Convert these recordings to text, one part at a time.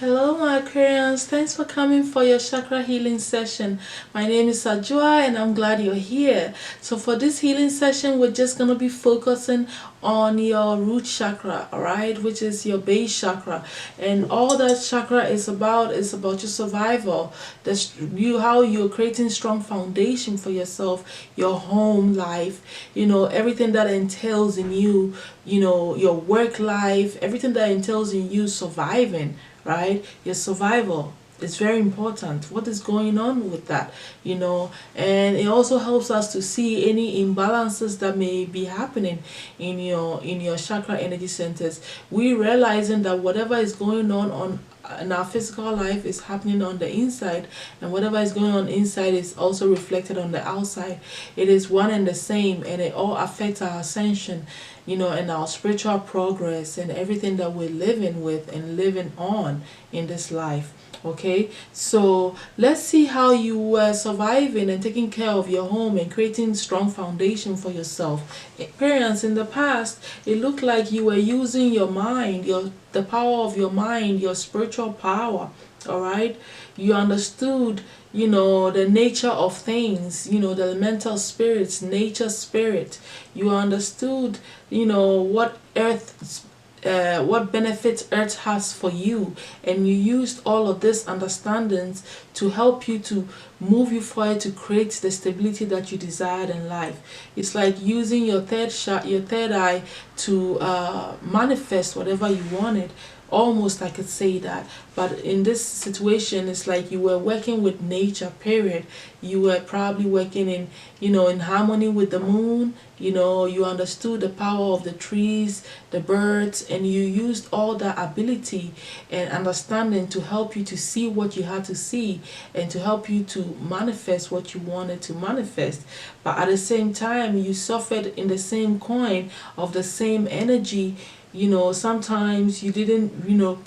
Hello my Aquarians, thanks for coming for your chakra healing session. My name is Adjwoa and I'm glad you're here. So for this healing session, we're just going to be focusing on your root chakra, alright, which is your base chakra. And all that chakra is about your survival. That's how you're creating strong foundation for yourself, your home life, everything that entails in you, your work life, everything that entails in you surviving, right? Your survival is very important. What is going on with that, and it also helps us to see any imbalances that may be happening in your chakra energy centers. We realizing that whatever is going on in our physical life is happening on the inside, and whatever is going on inside is also reflected on the outside. It is one and the same, and it all affects our ascension, and our spiritual progress and everything that we're living with and living on in this life. Okay, so let's see how you were surviving and taking care of your home and creating strong foundation for yourself. Parents, in the past, it looked like you were using your mind, the power of your mind, your spiritual power. All right, you understood the nature of things, the elemental spirits, nature spirit. You understood what what benefits earth has for you, and you used all of these understandings to help you to move you forward to create the stability that you desired in life. It's like using your third eye to manifest whatever you wanted. Almost I could say that, but in this situation it's like you were working with nature, period. You were probably working in harmony with the moon. You understood the power of the trees, the birds, and you used all that ability and understanding to help you to see what you had to see and to help you to manifest what you wanted to manifest. But at the same time, you suffered in the same coin of the same energy. Sometimes you didn't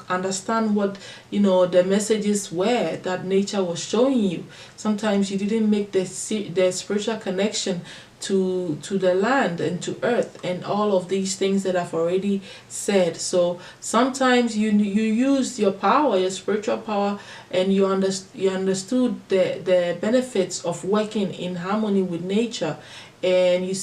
understand what the messages were that nature was showing you. Sometimes you didn't make the spiritual connection to the land and to earth and all of these things that I've already said. So sometimes you used your power, your spiritual power, and you understood the benefits of working in harmony with nature, and you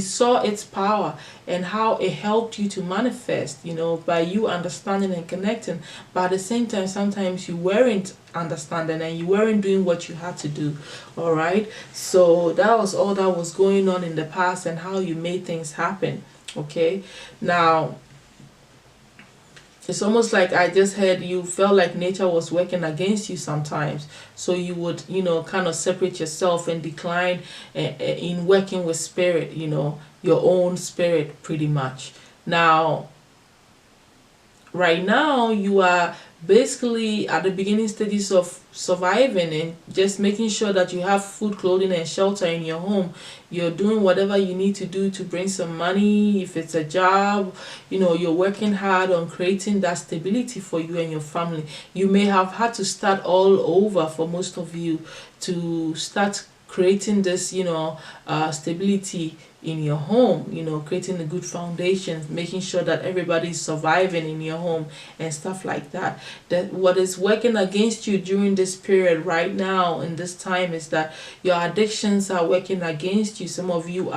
saw its power and how it helped you to manifest, by you understanding and connecting. But at the same time, sometimes you weren't understanding and you weren't doing what you had to do. All right, so that was all that was going on in the past and how you made things happen. Okay, now it's almost like I just heard you felt like nature was working against you sometimes. So you would, kind of separate yourself and decline in working with spirit, your own spirit pretty much. Now, right now, you are basically at the beginning stages of surviving and just making sure that you have food, clothing, and shelter in your home. You're doing whatever you need to do to bring some money. If it's a job, you're working hard on creating that stability for you and your family. You may have had to start all over for most of you to start creating this stability in your home, creating a good foundation, making sure that everybody's surviving in your home and stuff like that. That what is working against you during this period right now in this time is that your addictions are working against you. Some of you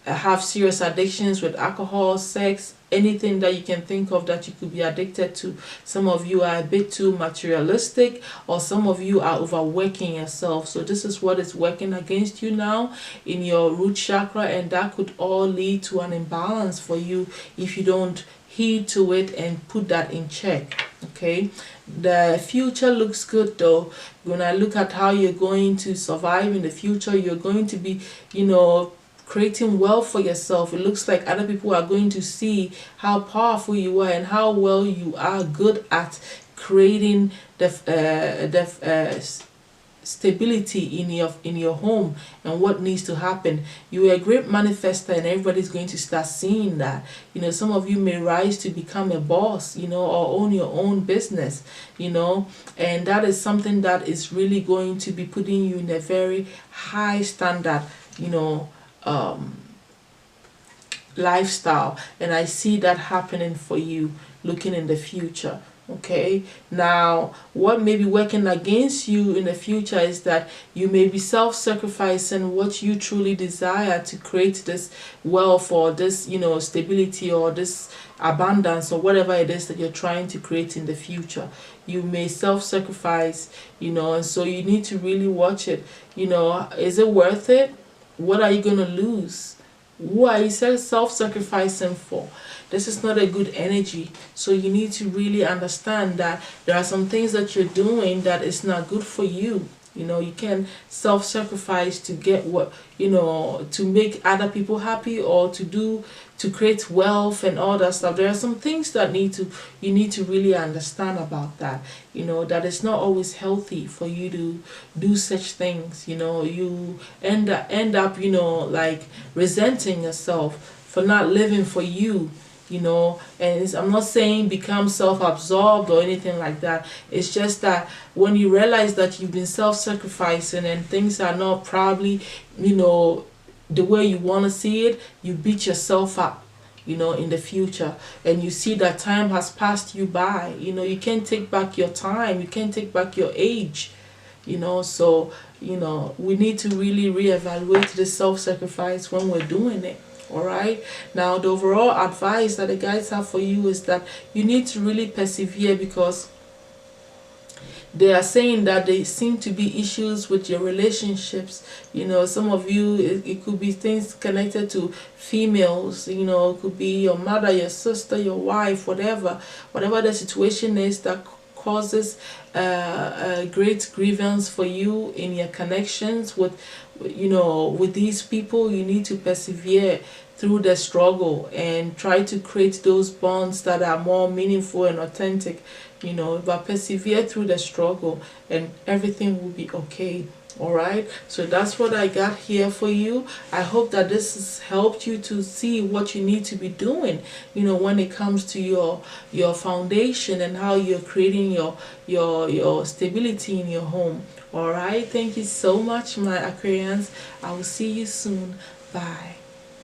have serious addictions with alcohol, sex, anything that you can think of that you could be addicted to. Some of you are a bit too materialistic, or some of you are overworking yourself. So this is what is working against you now in your root chakra, and that could all lead to an imbalance for you if you don't heed to it and put that in check. Okay, the future looks good though. When I look at how you're going to survive in the future, you're going to be creating wealth for yourself. It looks like other people are going to see how powerful you are and how well you are good at creating the stability in your home and what needs to happen. You are a great manifester, and everybody's going to start seeing that. Some of you may rise to become a boss, or own your own business, and that is something that is really going to be putting you in a very high standard, lifestyle, and I see that happening for you looking in the future. Okay, now what may be working against you in the future is that you may be self-sacrificing what you truly desire to create this wealth, or this, stability, or this abundance, or whatever it is that you're trying to create in the future. You may self-sacrifice, and so you need to really watch it. Is it worth it? What are you going to lose? Who are you self-sacrificing for? This is not a good energy. So you need to really understand that there are some things that you're doing that is not good for you. You can self-sacrifice to get what, to make other people happy, or to create wealth and all that stuff. There are some things that you need to really understand about that. That it's not always healthy for you to do such things. You end up, like resenting yourself for not living for you. And I'm not saying become self-absorbed or anything like that. It's just that when you realize that you've been self-sacrificing and things are not probably, the way you want to see it, you beat yourself up, in the future, and you see that time has passed you by. You can't take back your time, you can't take back your age, so we need to really reevaluate the self-sacrifice when we're doing it. Alright, now the overall advice that the guides have for you is that you need to really persevere, because they are saying that there seem to be issues with your relationships. Some of you, it could be things connected to females. It could be your mother, your sister, your wife, whatever the situation is that causes a great grievance for you in your connections with these people. You need to persevere through the struggle and try to create those bonds that are more meaningful and authentic, but persevere through the struggle and everything will be okay. Alright, so that's what I got here for you. I hope that this has helped you to see what you need to be doing, when it comes to your foundation and how you're creating your stability in your home. Alright, thank you so much, my Aquarians. I will see you soon. Bye.